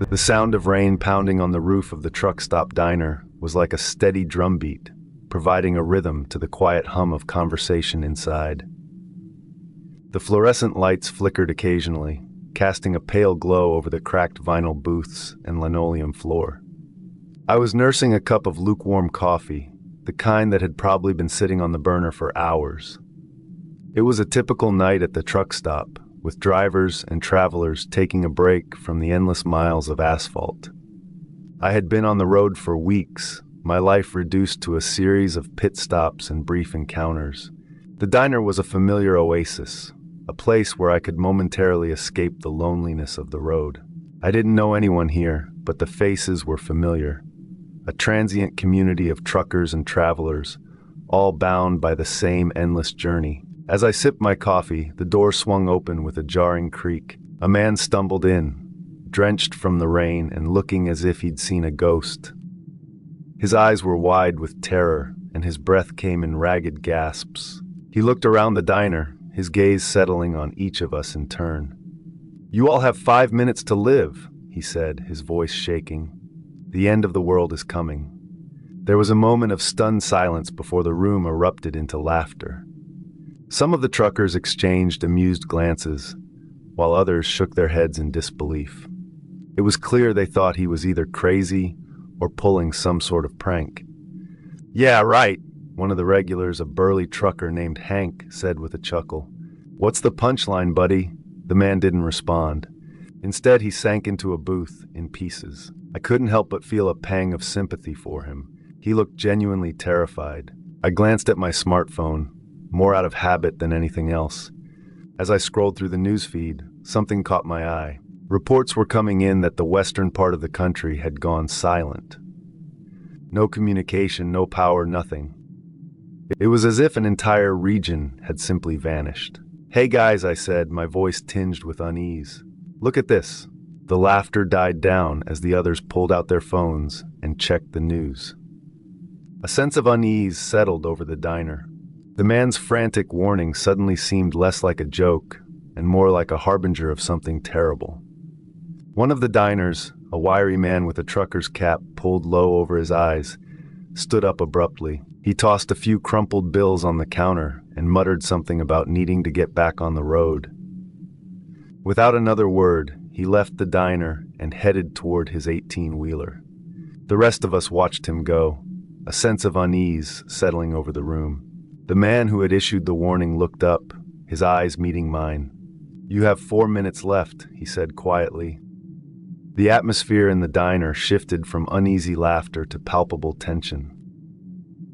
The sound of rain pounding on the roof of the truck stop diner was like a steady drumbeat, providing a rhythm to the quiet hum of conversation inside. The fluorescent lights flickered occasionally, casting a pale glow over the cracked vinyl booths and linoleum floor. I was nursing a cup of lukewarm coffee, the kind that had probably been sitting on the burner for hours. It was a typical night at the truck stop, with drivers and travelers taking a break from the endless miles of asphalt. I had been on the road for weeks, my life reduced to a series of pit stops and brief encounters. The diner was a familiar oasis, a place where I could momentarily escape the loneliness of the road. I didn't know anyone here, but the faces were familiar. A transient community of truckers and travelers, all bound by the same endless journey. As I sipped my coffee, the door swung open with a jarring creak. A man stumbled in, drenched from the rain and looking as if he'd seen a ghost. His eyes were wide with terror, and his breath came in ragged gasps. He looked around the diner, his gaze settling on each of us in turn. "You all have 5 minutes to live," he said, his voice shaking. "The end of the world is coming." There was a moment of stunned silence before the room erupted into laughter. Some of the truckers exchanged amused glances, while others shook their heads in disbelief. It was clear they thought he was either crazy or pulling some sort of prank. "Yeah, right," one of the regulars, a burly trucker named Hank, said with a chuckle. "What's the punchline, buddy?" The man didn't respond. Instead, he sank into a booth in pieces. I couldn't help but feel a pang of sympathy for him. He looked genuinely terrified. I glanced at my smartphone, more out of habit than anything else. As I scrolled through the newsfeed, something caught my eye. Reports were coming in that the western part of the country had gone silent. No communication, no power, nothing. It was as if an entire region had simply vanished. "Hey guys," I said, my voice tinged with unease. "Look at this." The laughter died down as the others pulled out their phones and checked the news. A sense of unease settled over the diner. The man's frantic warning suddenly seemed less like a joke and more like a harbinger of something terrible. One of the diners, a wiry man with a trucker's cap pulled low over his eyes, stood up abruptly. He tossed a few crumpled bills on the counter and muttered something about needing to get back on the road. Without another word, he left the diner and headed toward his 18-wheeler. The rest of us watched him go, a sense of unease settling over the room. The man who had issued the warning looked up, his eyes meeting mine. "You have 4 minutes left," he said quietly. The atmosphere in the diner shifted from uneasy laughter to palpable tension.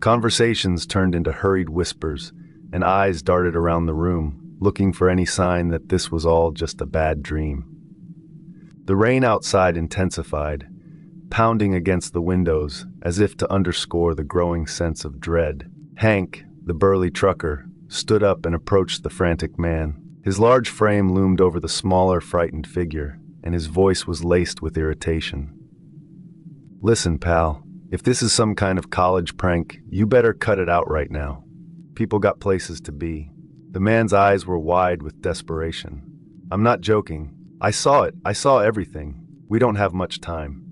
Conversations turned into hurried whispers, and eyes darted around the room, looking for any sign that this was all just a bad dream. The rain outside intensified, pounding against the windows as if to underscore the growing sense of dread. Hank, the burly trucker, stood up and approached the frantic man. His large frame loomed over the smaller, frightened figure, and his voice was laced with irritation. "Listen, pal, if this is some kind of college prank, you better cut it out right now. People got places to be." The man's eyes were wide with desperation. "I'm not joking. I saw it. I saw everything. We don't have much time."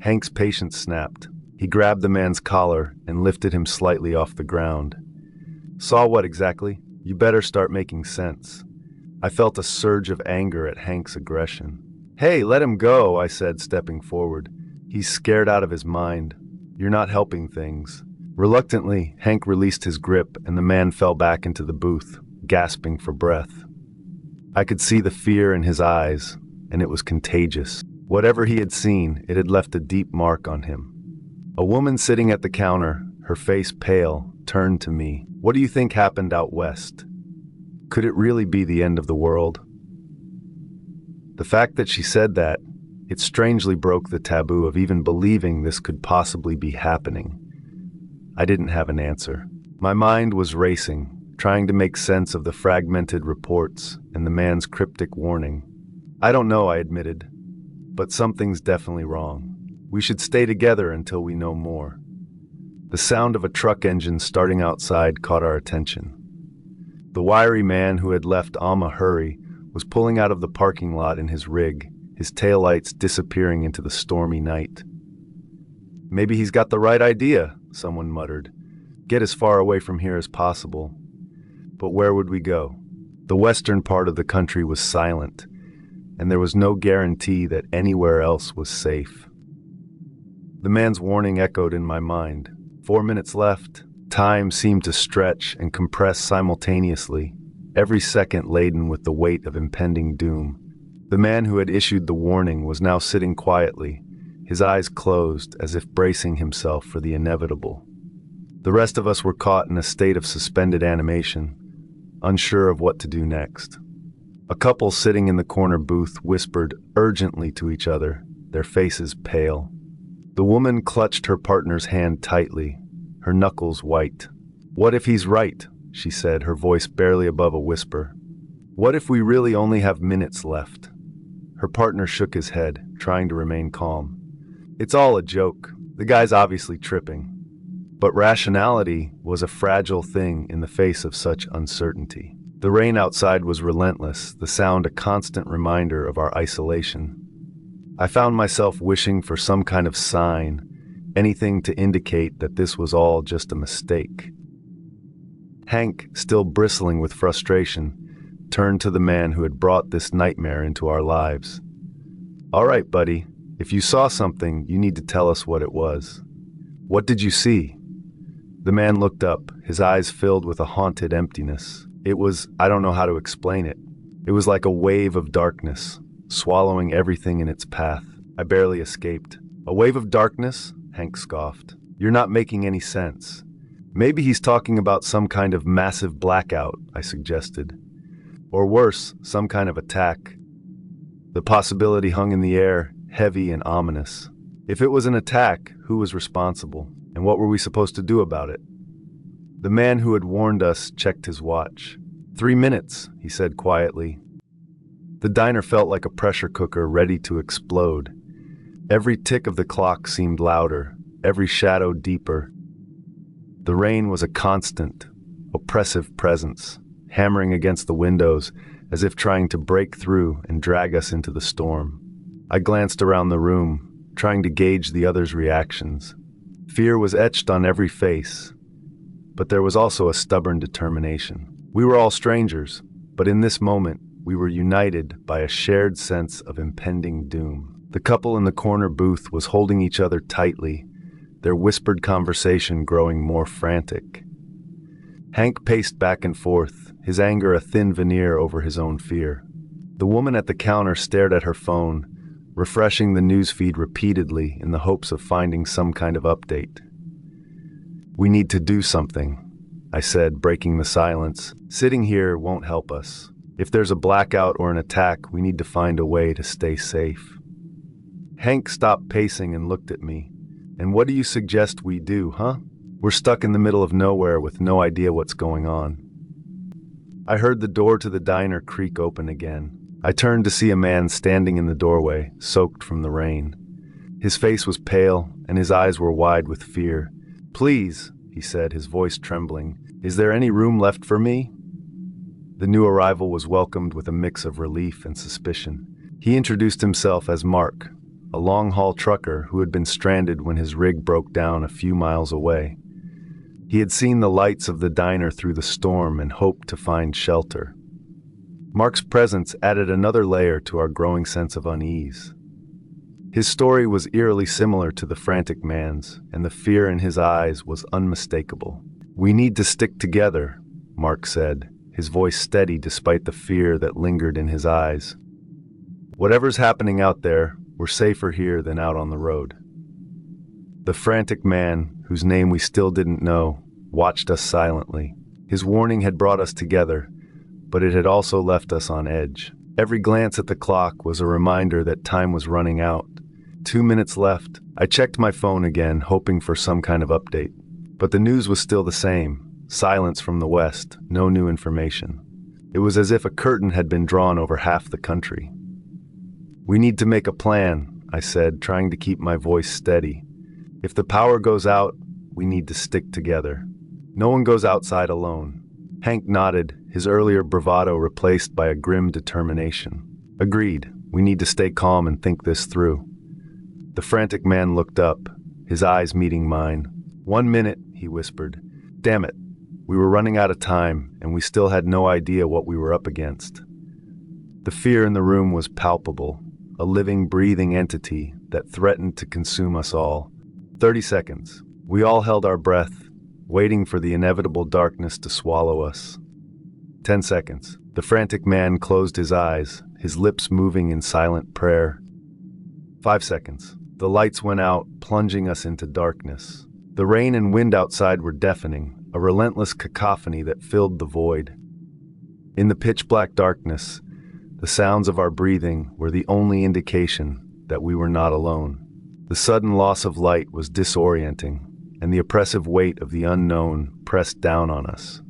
Hank's patience snapped. He grabbed the man's collar and lifted him slightly off the ground. "Saw what exactly? You better start making sense." I felt a surge of anger at Hank's aggression. "Hey, let him go," I said, stepping forward. "He's scared out of his mind. You're not helping things." Reluctantly, Hank released his grip and the man fell back into the booth, gasping for breath. I could see the fear in his eyes, and it was contagious. Whatever he had seen, it had left a deep mark on him. A woman sitting at the counter, her face pale, turned to me. "What do you think happened out west? Could it really be the end of the world?" The fact that she said that, it strangely broke the taboo of even believing this could possibly be happening. I didn't have an answer. My mind was racing, trying to make sense of the fragmented reports and the man's cryptic warning. "I don't know," I admitted, "but something's definitely wrong. We should stay together until we know more." The sound of a truck engine starting outside caught our attention. The wiry man who had left Alma Hurry was pulling out of the parking lot in his rig, his taillights disappearing into the stormy night. "Maybe he's got the right idea," someone muttered. "Get as far away from here as possible." But where would we go? The western part of the country was silent, and there was no guarantee that anywhere else was safe. The man's warning echoed in my mind. 4 minutes left. Time seemed to stretch and compress simultaneously, every second laden with the weight of impending doom. The man who had issued the warning was now sitting quietly, his eyes closed as if bracing himself for the inevitable. The rest of us were caught in a state of suspended animation, unsure of what to do next. A couple sitting in the corner booth whispered urgently to each other, their faces pale. The woman clutched her partner's hand tightly, her knuckles white. "What if he's right?" she said, her voice barely above a whisper. "What if we really only have minutes left?" Her partner shook his head, trying to remain calm. "It's all a joke. The guy's obviously tripping." But rationality was a fragile thing in the face of such uncertainty. The rain outside was relentless, the sound a constant reminder of our isolation. I found myself wishing for some kind of sign, anything to indicate that this was all just a mistake. Hank, still bristling with frustration, turned to the man who had brought this nightmare into our lives. "All right, buddy, if you saw something, you need to tell us what it was. What did you see?" The man looked up, his eyes filled with a haunted emptiness. I don't know how to explain it. It was like a wave of darkness, swallowing everything in its path. I barely escaped. "A wave of darkness?" Hank scoffed. "You're not making any sense." "Maybe he's talking about some kind of massive blackout," I suggested. "Or worse, some kind of attack." The possibility hung in the air, heavy and ominous. If it was an attack, who was responsible? And what were we supposed to do about it? The man who had warned us checked his watch. 3 minutes, he said quietly. The diner felt like a pressure cooker ready to explode. Every tick of the clock seemed louder, every shadow deeper. The rain was a constant, oppressive presence, hammering against the windows as if trying to break through and drag us into the storm. I glanced around the room, trying to gauge the others' reactions. Fear was etched on every face, but there was also a stubborn determination. We were all strangers, but in this moment, we were united by a shared sense of impending doom. The couple in the corner booth was holding each other tightly, their whispered conversation growing more frantic. Hank paced back and forth, his anger a thin veneer over his own fear. The woman at the counter stared at her phone, refreshing the newsfeed repeatedly in the hopes of finding some kind of update. "We need to do something," I said, breaking the silence. "Sitting here won't help us. If there's a blackout or an attack, we need to find a way to stay safe." Hank stopped pacing and looked at me. "And what do you suggest we do, huh? We're stuck in the middle of nowhere with no idea what's going on." I heard the door to the diner creak open again. I turned to see a man standing in the doorway, soaked from the rain. His face was pale, and his eyes were wide with fear. "Please," he said, his voice trembling, "is there any room left for me?" The new arrival was welcomed with a mix of relief and suspicion. He introduced himself as Mark, a long-haul trucker who had been stranded when his rig broke down a few miles away. He had seen the lights of the diner through the storm and hoped to find shelter. Mark's presence added another layer to our growing sense of unease. His story was eerily similar to the frantic man's, and the fear in his eyes was unmistakable. "We need to stick together," Mark said, his voice steady despite the fear that lingered in his eyes. "Whatever's happening out there, we're safer here than out on the road." The frantic man, whose name we still didn't know, watched us silently. His warning had brought us together, but it had also left us on edge. Every glance at the clock was a reminder that time was running out. 2 minutes left. I checked my phone again, hoping for some kind of update. But the news was still the same. Silence from the west, no new information. It was as if a curtain had been drawn over half the country. "We need to make a plan," I said, trying to keep my voice steady. "If the power goes out, we need to stick together. No one goes outside alone." Hank nodded, his earlier bravado replaced by a grim determination. "Agreed. We need to stay calm and think this through. The frantic man looked up, his eyes meeting mine. 1 minute, he whispered. Damn it. We were running out of time, and we still had no idea what we were up against. The fear in the room was palpable, a living, breathing entity that threatened to consume us all. 30 seconds. We all held our breath, waiting for the inevitable darkness to swallow us. 10 seconds. The frantic man closed his eyes, his lips moving in silent prayer. 5 seconds. The lights went out, plunging us into darkness. The rain and wind outside were deafening, a relentless cacophony that filled the void. In the pitch-black darkness, the sounds of our breathing were the only indication that we were not alone. The sudden loss of light was disorienting, and the oppressive weight of the unknown pressed down on us.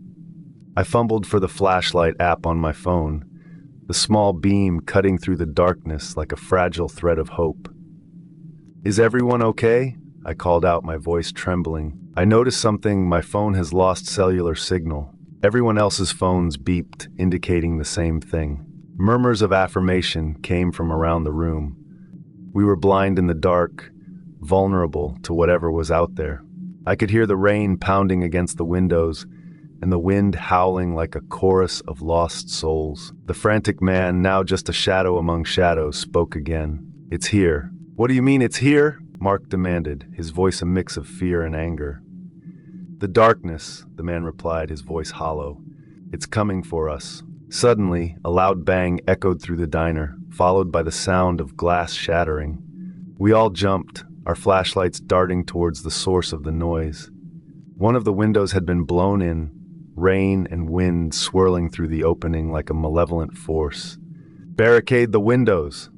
I fumbled for the flashlight app on my phone, the small beam cutting through the darkness like a fragile thread of hope. "Is everyone okay?" I called out, my voice trembling. I noticed something. My phone has lost cellular signal. Everyone else's phones beeped, indicating the same thing. Murmurs of affirmation came from around the room. We were blind in the dark, vulnerable to whatever was out there. I could hear the rain pounding against the windows and the wind howling like a chorus of lost souls. The frantic man, now just a shadow among shadows, spoke again. "It's here." "What do you mean it's here?" Mark demanded, his voice a mix of fear and anger. "The darkness," the man replied, his voice hollow. "It's coming for us." Suddenly, a loud bang echoed through the diner, followed by the sound of glass shattering. We all jumped, our flashlights darting towards the source of the noise. One of the windows had been blown in, rain and wind swirling through the opening like a malevolent force. "Barricade the windows!"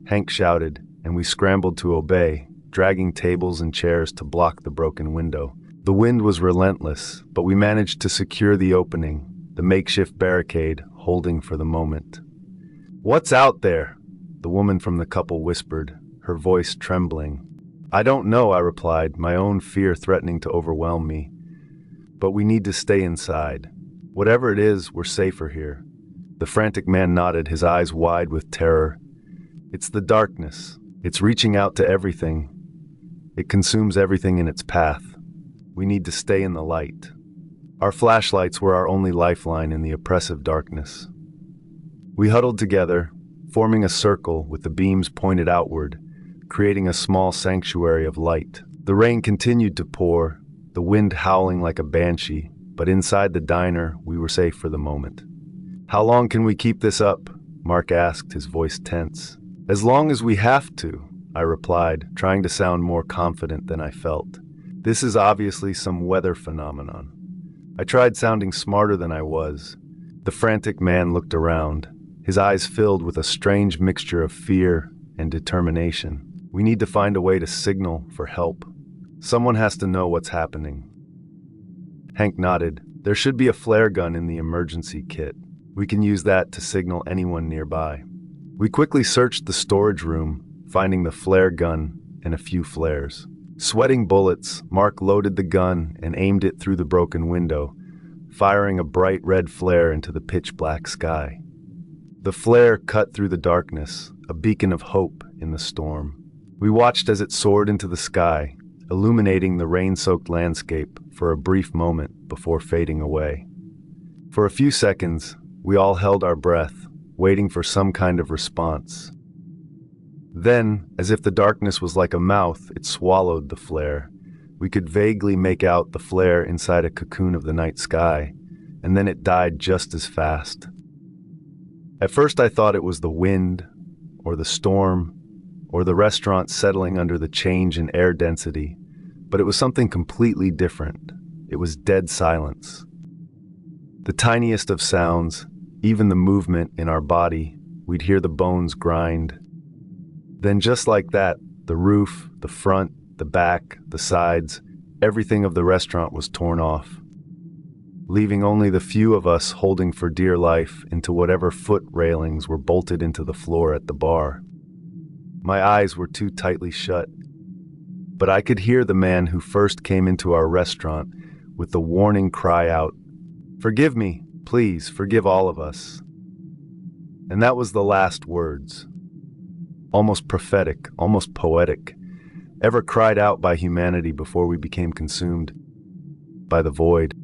Hank shouted, and we scrambled to obey, dragging tables and chairs to block the broken window. The wind was relentless, but we managed to secure the opening, the makeshift barricade holding for the moment. "What's out there?" the woman from the couple whispered, her voice trembling. "I don't know," I replied, my own fear threatening to overwhelm me. "But we need to stay inside. Whatever it is, we're safer here." The frantic man nodded, his eyes wide with terror. "It's the darkness. It's reaching out to everything. It consumes everything in its path. We need to stay in the light." Our flashlights were our only lifeline in the oppressive darkness. We huddled together, forming a circle with the beams pointed outward, creating a small sanctuary of light. The rain continued to pour, the wind howling like a banshee, but inside the diner, we were safe for the moment. "How long can we keep this up?" Mark asked, his voice tense. "As long as we have to," I replied, trying to sound more confident than I felt. "This is obviously some weather phenomenon." I tried sounding smarter than I was. The frantic man looked around, his eyes filled with a strange mixture of fear and determination. "We need to find a way to signal for help. Someone has to know what's happening." Hank nodded. "There should be a flare gun in the emergency kit. We can use that to signal anyone nearby." We quickly searched the storage room, finding the flare gun and a few flares. Sweating bullets, Mark loaded the gun and aimed it through the broken window, firing a bright red flare into the pitch-black sky. The flare cut through the darkness, a beacon of hope in the storm. We watched as it soared into the sky, illuminating the rain-soaked landscape for a brief moment before fading away. For a few seconds, we all held our breath, waiting for some kind of response. Then, as if the darkness was like a mouth, it swallowed the flare. We could vaguely make out the flare inside a cocoon of the night sky, and then it died just as fast. At first I thought it was the wind, or the storm, or the restaurant settling under the change in air density, but it was something completely different. It was dead silence. The tiniest of sounds, even the movement in our body, we'd hear the bones grind. Then just like that, the roof, the front, the back, the sides, everything of the restaurant was torn off, leaving only the few of us holding for dear life into whatever foot railings were bolted into the floor at the bar. My eyes were too tightly shut, but I could hear the man who first came into our restaurant with the warning cry out, "Forgive me, please, forgive all of us." And that was the last words. almost prophetic, almost poetic, ever cried out by humanity before we became consumed by the void.